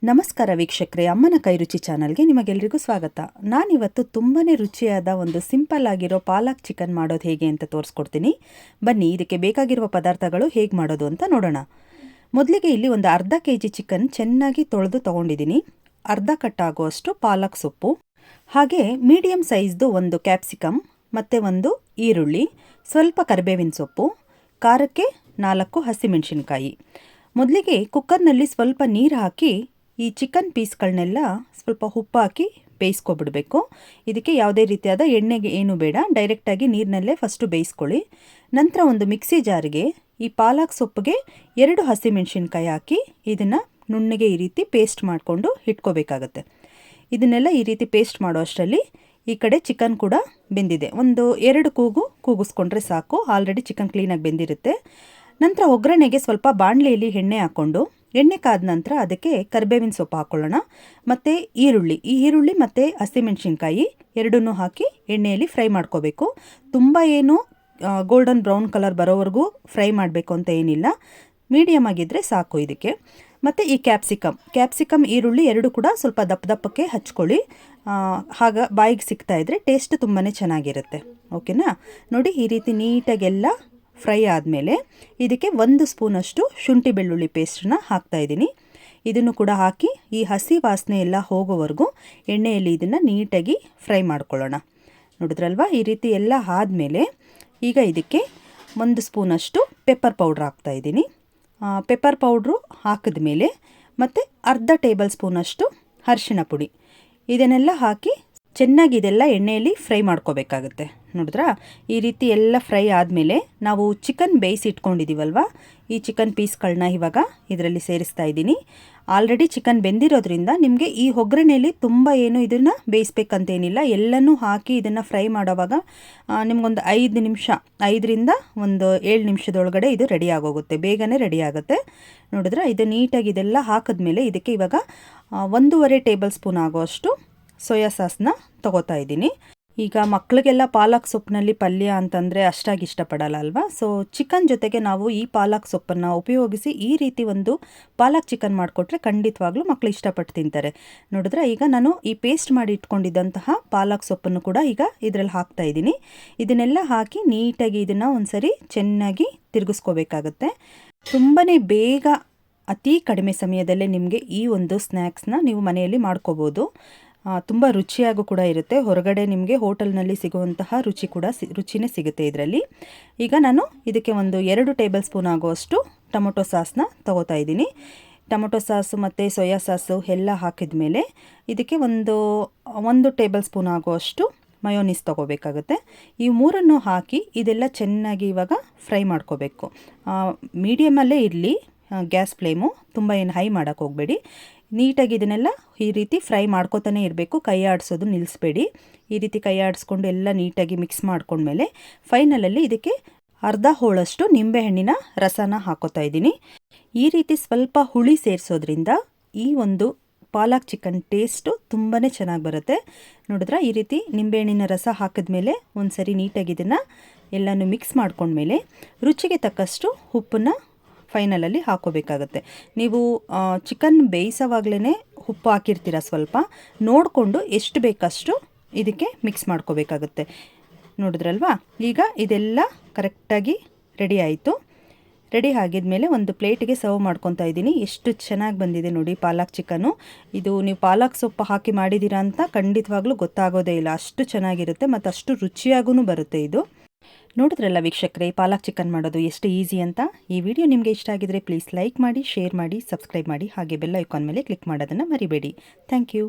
ನಮಸ್ಕಾರ ವೀಕ್ಷಕರೇ, ಅಮ್ಮನ ಕೈರುಚಿ ಚಾನಲ್ಗೆ ನಿಮಗೆಲ್ಲರಿಗೂ ಸ್ವಾಗತ. ನಾನಿವತ್ತು ತುಂಬಾ ರುಚಿಯಾದ ಒಂದು ಸಿಂಪಲ್ ಆಗಿರೋ ಪಾಲಕ್ ಚಿಕನ್ ಮಾಡೋದು ಹೇಗೆ ಅಂತ ತೋರಿಸ್ಕೊಡ್ತೀನಿ. ಬನ್ನಿ, ಇದಕ್ಕೆ ಬೇಕಾಗಿರುವ ಪದಾರ್ಥಗಳು ಹೇಗೆ ಮಾಡೋದು ಅಂತ ನೋಡೋಣ. ಮೊದಲಿಗೆ ಇಲ್ಲಿ ಒಂದು ಅರ್ಧ ಕೆಜಿ ಚಿಕನ್ ಚೆನ್ನಾಗಿ ತೊಳೆದು ತೊಗೊಂಡಿದ್ದೀನಿ. ಅರ್ಧ ಕಟ್ಟಾಗುವಷ್ಟು ಪಾಲಕ್ ಸೊಪ್ಪು, ಹಾಗೆ ಮೀಡಿಯಮ್ ಸೈಜ್ದು ಒಂದು ಕ್ಯಾಪ್ಸಿಕಮ್ ಮತ್ತು ಒಂದು ಈರುಳ್ಳಿ, ಸ್ವಲ್ಪ ಕರಿಬೇವಿನ ಸೊಪ್ಪು, ಖಾರಕ್ಕೆ 4 ಹಸಿಮೆಣಸಿನ್ಕಾಯಿ. ಮೊದಲಿಗೆ ಕುಕ್ಕರ್ನಲ್ಲಿ ಸ್ವಲ್ಪ ನೀರು ಹಾಕಿ ಈ ಚಿಕನ್ ಪೀಸ್ಗಳನ್ನೆಲ್ಲ ಸ್ವಲ್ಪ ಉಪ್ಪು ಹಾಕಿ ಬೇಯಿಸ್ಕೊಬಿಡಬೇಕು. ಇದಕ್ಕೆ ಯಾವುದೇ ರೀತಿಯಾದ ಎಣ್ಣೆಗೆ ಏನು ಬೇಡ, ಡೈರೆಕ್ಟಾಗಿ ನೀರಿನಲ್ಲೇ ಫಸ್ಟು ಬೇಯಿಸ್ಕೊಳ್ಳಿ. ನಂತರ ಒಂದು ಮಿಕ್ಸಿ ಜಾರಿಗೆ ಈ ಪಾಲಕ್ ಸೊಪ್ಪಿಗೆ 2 ಹಸಿಮೆಣಸಿನ್ಕಾಯಿ ಹಾಕಿ ಇದನ್ನು ನುಣ್ಣಗೆ ಈ ರೀತಿ ಪೇಸ್ಟ್ ಮಾಡಿಕೊಂಡು ಇಟ್ಕೋಬೇಕಾಗತ್ತೆ. ಇದನ್ನೆಲ್ಲ ಈ ರೀತಿ ಪೇಸ್ಟ್ ಮಾಡೋ ಅಷ್ಟರಲ್ಲಿ ಈ ಕಡೆ ಚಿಕನ್ ಕೂಡ ಬೆಂದಿದೆ. ಒಂದು 2 ಕೂಗಿಸ್ಕೊಂಡ್ರೆ ಸಾಕು, ಆಲ್ರೆಡಿ ಚಿಕನ್ ಕ್ಲೀನಾಗಿ ಬೆಂದಿರುತ್ತೆ. ನಂತರ ಒಗ್ಗರಣೆಗೆ ಸ್ವಲ್ಪ ಬಾಣಲೆಯಲ್ಲಿ ಎಣ್ಣೆ ಹಾಕ್ಕೊಂಡು, ಎಣ್ಣೆ ಕಾದ ನಂತರ ಅದಕ್ಕೆ ಕರಿಬೇವಿನ ಸೊಪ್ಪು ಹಾಕ್ಕೊಳ್ಳೋಣ ಮತ್ತು ಈರುಳ್ಳಿ ಮತ್ತು ಹಸಿಮೆಣಸಿನ್ಕಾಯಿ ಎರಡನ್ನೂ ಹಾಕಿ ಎಣ್ಣೆಯಲ್ಲಿ ಫ್ರೈ ಮಾಡ್ಕೋಬೇಕು. ತುಂಬ ಏನು ಗೋಲ್ಡನ್ ಬ್ರೌನ್ ಕಲರ್ ಬರೋವರೆಗೂ ಫ್ರೈ ಮಾಡಬೇಕು ಅಂತ ಏನಿಲ್ಲ, ಮೀಡಿಯಮ್ ಆಗಿದ್ದರೆ ಸಾಕು ಇದಕ್ಕೆ. ಮತ್ತು ಈ ಕ್ಯಾಪ್ಸಿಕಮ್ ಈರುಳ್ಳಿ ಎರಡು ಕೂಡ ಸ್ವಲ್ಪ ದಪ್ಪಕ್ಕೆ ಹಚ್ಕೊಳ್ಳಿ, ಆಗ ಬಾಯಿಗೆ ಸಿಗ್ತಾ ಇದ್ದರೆ ಟೇಸ್ಟ್ ತುಂಬಾ ಚೆನ್ನಾಗಿರುತ್ತೆ. ಓಕೆನಾ? ನೋಡಿ, ಈ ರೀತಿ ನೀಟಾಗೆಲ್ಲ ಫ್ರೈ ಆದಮೇಲೆ ಇದಕ್ಕೆ 1 ಸ್ಪೂನಷ್ಟು ಶುಂಠಿ ಬೆಳ್ಳುಳ್ಳಿ ಪೇಸ್ಟನ್ನ ಹಾಕ್ತಾಯಿದ್ದೀನಿ. ಇದನ್ನು ಕೂಡ ಹಾಕಿ ಈ ಹಸಿ ವಾಸನೆ ಎಲ್ಲ ಹೋಗೋವರೆಗೂ ಎಣ್ಣೆಯಲ್ಲಿ ಇದನ್ನು ನೀಟಾಗಿ ಫ್ರೈ ಮಾಡ್ಕೊಳ್ಳೋಣ. ನೋಡಿದ್ರಲ್ವ? ಈ ರೀತಿ ಎಲ್ಲ ಆದಮೇಲೆ ಈಗ ಇದಕ್ಕೆ 1 ಸ್ಪೂನಷ್ಟು ಪೆಪ್ಪರ್ ಪೌಡ್ರ್ ಹಾಕ್ತಾಯಿದ್ದೀನಿ. ಪೆಪ್ಪರ್ ಪೌಡ್ರು ಹಾಕಿದ್ಮೇಲೆ ಮತ್ತು ಅರ್ಧ ಟೇಬಲ್ ಸ್ಪೂನಷ್ಟು ಅರಿಶಿಣ ಪುಡಿ, ಇದನ್ನೆಲ್ಲ ಹಾಕಿ ಚೆನ್ನಾಗಿ ಇದೆಲ್ಲ ಎಣ್ಣೆಯಲ್ಲಿ ಫ್ರೈ ಮಾಡ್ಕೋಬೇಕಾಗುತ್ತೆ. ನೋಡಿದ್ರಾ? ಈ ರೀತಿ ಎಲ್ಲ ಫ್ರೈ ಆದಮೇಲೆ ನಾವು ಚಿಕನ್ ಬೇಯಿಸಿ ಇಟ್ಕೊಂಡಿದ್ದೀವಲ್ವ, ಈ ಚಿಕನ್ ಪೀಸ್ಗಳನ್ನ ಇವಾಗ ಇದರಲ್ಲಿ ಸೇರಿಸ್ತಾ ಇದ್ದೀನಿ. ಆಲ್ರೆಡಿ ಚಿಕನ್ ಬೆಂದಿರೋದ್ರಿಂದ ನಿಮಗೆ ಈ ಒಗ್ಗರಣೆಯಲ್ಲಿ ತುಂಬ ಏನು ಇದನ್ನು ಬೇಯಿಸ್ಬೇಕಂತೇನಿಲ್ಲ. ಎಲ್ಲನೂ ಹಾಕಿ ಇದನ್ನು ಫ್ರೈ ಮಾಡೋವಾಗ ನಿಮಗೊಂದು 5 ನಿಮಿಷ, 5ರಿಂದ ಒಂದು 7 ನಿಮಿಷದೊಳಗಡೆ ಇದು ರೆಡಿ ಆಗೋಗುತ್ತೆ, ಬೇಗನೆ ರೆಡಿ ಆಗುತ್ತೆ. ನೋಡಿದ್ರಾ? ಇದು ನೀಟಾಗಿ ಇದೆಲ್ಲ ಹಾಕಿದ್ಮೇಲೆ ಇದಕ್ಕೆ ಇವಾಗ 1.5 ಟೇಬಲ್ ಸ್ಪೂನ್ ಆಗೋಷ್ಟು ಸೋಯಾ ಸಾಸ್ನ ತೊಗೋತಾ ಇದ್ದೀನಿ. ಈಗ ಮಕ್ಕಳಿಗೆಲ್ಲ ಪಾಲಕ್ ಸೊಪ್ಪಿನಲ್ಲಿ ಪಲ್ಯ ಅಂತಂದರೆ ಅಷ್ಟಾಗಿ ಇಷ್ಟಪಡಲ್ಲ ಅಲ್ವಾ? ಸೊ ಚಿಕನ್ ಜೊತೆಗೆ ನಾವು ಈ ಪಾಲಕ್ ಸೊಪ್ಪನ್ನು ಉಪಯೋಗಿಸಿ ಈ ರೀತಿ ಒಂದು ಪಾಲಕ್ ಚಿಕನ್ ಮಾಡಿಕೊಟ್ರೆ ಖಂಡಿತವಾಗ್ಲೂ ಮಕ್ಕಳು ಇಷ್ಟಪಟ್ಟು ತಿಂತಾರೆ. ನೋಡಿದ್ರೆ ಈಗ ನಾನು ಈ ಪೇಸ್ಟ್ ಮಾಡಿ ಇಟ್ಕೊಂಡಿದ್ದಂತಹ ಪಾಲಕ್ ಸೊಪ್ಪನ್ನು ಕೂಡ ಈಗ ಇದರಲ್ಲಿ ಹಾಕ್ತಾ ಇದ್ದೀನಿ. ಇದನ್ನೆಲ್ಲ ಹಾಕಿ ನೀಟಾಗಿ ಇದನ್ನು ಒಂದ್ಸರಿ ಚೆನ್ನಾಗಿ ತಿರುಗಿಸ್ಕೋಬೇಕಾಗತ್ತೆ. ತುಂಬಾ ಬೇಗ, ಅತಿ ಕಡಿಮೆ ಸಮಯದಲ್ಲೇ ನಿಮಗೆ ಈ ಒಂದು ಸ್ನ್ಯಾಕ್ಸ್ನ ನೀವು ಮನೆಯಲ್ಲಿ ಮಾಡ್ಕೋಬೋದು. ತುಂಬ ರುಚಿಯಾಗೂ ಕೂಡ ಇರುತ್ತೆ. ಹೊರಗಡೆ ನಿಮಗೆ ಹೋಟೆಲ್ನಲ್ಲಿ ಸಿಗುವಂತಹ ರುಚಿನೇ ಸಿಗುತ್ತೆ ಇದರಲ್ಲಿ. ಈಗ ನಾನು ಇದಕ್ಕೆ ಒಂದು 2 ಟೇಬಲ್ ಸ್ಪೂನ್ ಆಗುವಷ್ಟು ಟೊಮೊಟೊ ಸಾಸ್ನ ತೊಗೋತಾ ಇದ್ದೀನಿ. ಟೊಮೊಟೊ ಸಾಸು ಮತ್ತು ಸೋಯಾ ಸಾಸು ಎಲ್ಲ ಹಾಕಿದ ಮೇಲೆ ಇದಕ್ಕೆ ಒಂದು ಟೇಬಲ್ ಸ್ಪೂನ್ ಆಗುವಷ್ಟು ಮಯೋನೀಸ್ ತೊಗೋಬೇಕಾಗುತ್ತೆ. ಈ ಮೂರನ್ನು ಹಾಕಿ ಇದೆಲ್ಲ ಚೆನ್ನಾಗಿ ಇವಾಗ ಫ್ರೈ ಮಾಡ್ಕೋಬೇಕು. ಮೀಡಿಯಮಲ್ಲೇ ಇರಲಿ ಗ್ಯಾಸ್ ಫ್ಲೇಮು, ತುಂಬ ಏನು ಹೈ ಮಾಡೋಕ್ಕೆ ಹೋಗಬೇಡಿ. ನೀಟಾಗಿ ಇದನ್ನೆಲ್ಲ ಈ ರೀತಿ ಫ್ರೈ ಮಾಡ್ಕೋತಾನೆ ಇರಬೇಕು, ಕೈ ಆಡಿಸೋದು ನಿಲ್ಲಿಸಬೇಡಿ. ಈ ರೀತಿ ಕೈ ಆಡಿಸ್ಕೊಂಡು ಎಲ್ಲ ನೀಟಾಗಿ ಮಿಕ್ಸ್ ಮಾಡ್ಕೊಂಡ್ಮೇಲೆ ಫೈನಲಲ್ಲಿ ಇದಕ್ಕೆ ಅರ್ಧ ಹೋಳಷ್ಟು ನಿಂಬೆಹಣ್ಣಿನ ರಸನ ಹಾಕೋತಾ ಇದ್ದೀನಿ. ಈ ರೀತಿ ಸ್ವಲ್ಪ ಹುಳಿ ಸೇರಿಸೋದ್ರಿಂದ ಈ ಒಂದು ಪಾಲಕ್ ಚಿಕನ್ ಟೇಸ್ಟು ತುಂಬಾ ಚೆನ್ನಾಗಿ ಬರುತ್ತೆ. ನೋಡಿದ್ರೆ ಈ ರೀತಿ ನಿಂಬೆಹಣ್ಣಿನ ರಸ ಹಾಕಿದ್ಮೇಲೆ ಒಂದು ಸರಿ ನೀಟಾಗಿ ಇದನ್ನು ಎಲ್ಲನೂ ಮಿಕ್ಸ್ ಮಾಡ್ಕೊಂಡ್ಮೇಲೆ ರುಚಿಗೆ ತಕ್ಕಷ್ಟು ಉಪ್ಪನ್ನು ಫೈನಲಲ್ಲಿ ಹಾಕೋಬೇಕಾಗತ್ತೆ. ನೀವು ಚಿಕನ್ ಬೇಯಿಸೋವಾಗಲೇ ಉಪ್ಪು ಹಾಕಿರ್ತೀರ, ಸ್ವಲ್ಪ ನೋಡಿಕೊಂಡು ಎಷ್ಟು ಬೇಕಷ್ಟು ಇದಕ್ಕೆ ಮಿಕ್ಸ್ ಮಾಡ್ಕೋಬೇಕಾಗುತ್ತೆ. ನೋಡಿದ್ರಲ್ವಾ? ಈಗ ಇದೆಲ್ಲ ಕರೆಕ್ಟಾಗಿ ರೆಡಿ ಆಯಿತು. ರೆಡಿ ಆಗಿದ್ಮೇಲೆ ಒಂದು ಪ್ಲೇಟಿಗೆ ಸರ್ವ್ ಮಾಡ್ಕೊತಾ ಇದ್ದೀನಿ. ಎಷ್ಟು ಚೆನ್ನಾಗಿ ಬಂದಿದೆ ನೋಡಿ ಪಾಲಕ್ ಚಿಕನ್ನು. ಇದು ನೀವು ಪಾಲಕ್ ಸೊಪ್ಪು ಹಾಕಿ ಮಾಡಿದ್ದೀರಾ ಅಂತ ಖಂಡಿತವಾಗ್ಲೂ ಗೊತ್ತಾಗೋದೇ ಇಲ್ಲ, ಅಷ್ಟು ಚೆನ್ನಾಗಿರುತ್ತೆ ಮತ್ತು ಅಷ್ಟು ರುಚಿಯಾಗೂ ಬರುತ್ತೆ ಇದು. ನೋಡಿದ್ರಲ್ಲ ವೀಕ್ಷಕರೇ, ಪಾಲಕ್ ಚಿಕನ್ ಮಾಡೋದು ಎಷ್ಟು ಈಸಿ ಅಂತ. ಈ ವಿಡಿಯೋ ನಿಮಗೆ ಇಷ್ಟ ಆಗಿದ್ರೆ ಪ್ಲೀಸ್ ಲೈಕ್ ಮಾಡಿ, ಶೇರ್ ಮಾಡಿ, ಸಬ್ಸ್ಕ್ರೈಬ್ ಮಾಡಿ, ಹಾಗೆ ಬೆಲ್ ಐಕಾನ್ ಮೇಲೆ ಕ್ಲಿಕ್ ಮಾಡೋದನ್ನು ಮರಿಬೇಡಿ. Thank you.